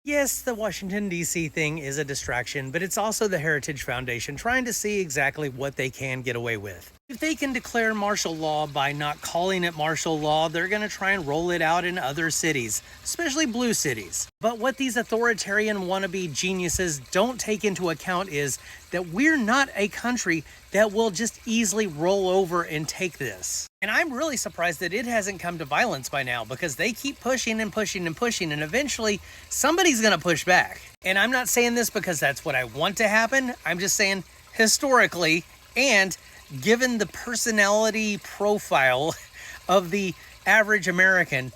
Yes, the Washington, D.C. thing is a distraction, but it's also the Heritage Foundation trying to see exactly what they can get away with. If they can declare martial law by not calling it martial law, they're going to try and roll it out in other cities, especially blue cities. But what these authoritarian wannabe geniuses don't take into account is that we're not a country that will just easily roll over and take this. And I'm really surprised that it hasn't come to violence by now, because they keep pushing and pushing and pushing, and eventually somebody's going to push back. And I'm not saying this because that's what I want to happen. I'm just saying historically, and given the personality profile of the average American,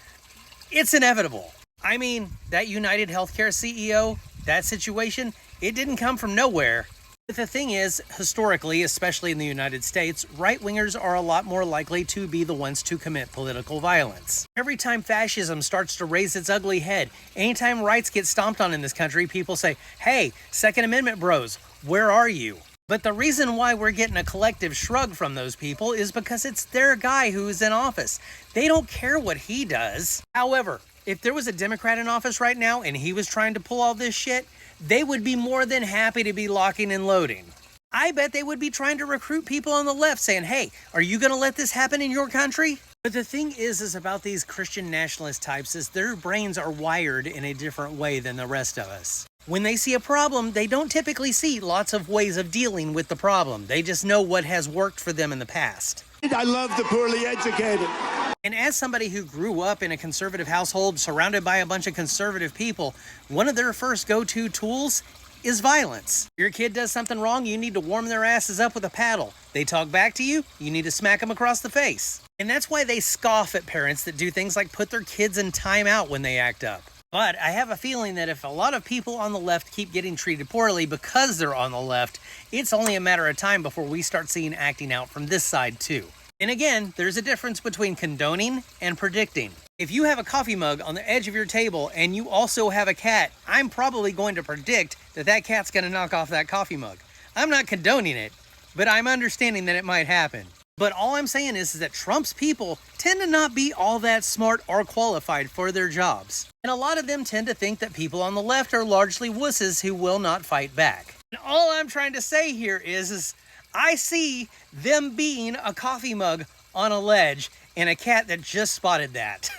it's inevitable. I mean, that United Healthcare CEO, that situation, it didn't come from nowhere. But the thing is, historically, especially in the United States, right-wingers are a lot more likely to be the ones to commit political violence. Every time fascism starts to raise its ugly head, anytime rights get stomped on in this country, people say, hey, Second Amendment bros, where are you? But the reason why we're getting a collective shrug from those people is because it's their guy who's in office. They don't care what he does. However, if there was a Democrat in office right now and he was trying to pull all this shit, they would be more than happy to be locking and loading. I bet they would be trying to recruit people on the left saying, hey, are you going to let this happen in your country? But the thing is about these Christian nationalist types is their brains are wired in a different way than the rest of us. When they see a problem, they don't typically see lots of ways of dealing with the problem. They just know what has worked for them in the past. I love the poorly educated. And as somebody who grew up in a conservative household surrounded by a bunch of conservative people, one of their first go-to tools is violence. Your kid does something wrong, you need to warm their asses up with a paddle. They talk back to you, you need to smack them across the face. And that's why they scoff at parents that do things like put their kids in timeout when they act up. But I have a feeling that if a lot of people on the left keep getting treated poorly because they're on the left, it's only a matter of time before we start seeing acting out from this side too. And again, there's a difference between condoning and predicting. If you have a coffee mug on the edge of your table and you also have a cat, I'm probably going to predict that that cat's going to knock off that coffee mug. I'm not condoning it, but I'm understanding that it might happen. But all I'm saying is that Trump's people tend to not be all that smart or qualified for their jobs. And a lot of them tend to think that people on the left are largely wusses who will not fight back. And all I'm trying to say here is I see them being a coffee mug on a ledge and a cat that just spotted that.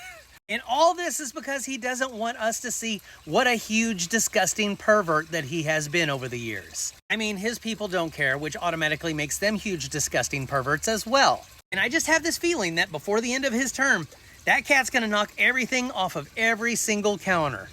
And all this is because he doesn't want us to see what a huge, disgusting pervert that he has been over the years. I mean, his people don't care, which automatically makes them huge, disgusting perverts as well. And I just have this feeling that before the end of his term, that cat's gonna knock everything off of every single counter.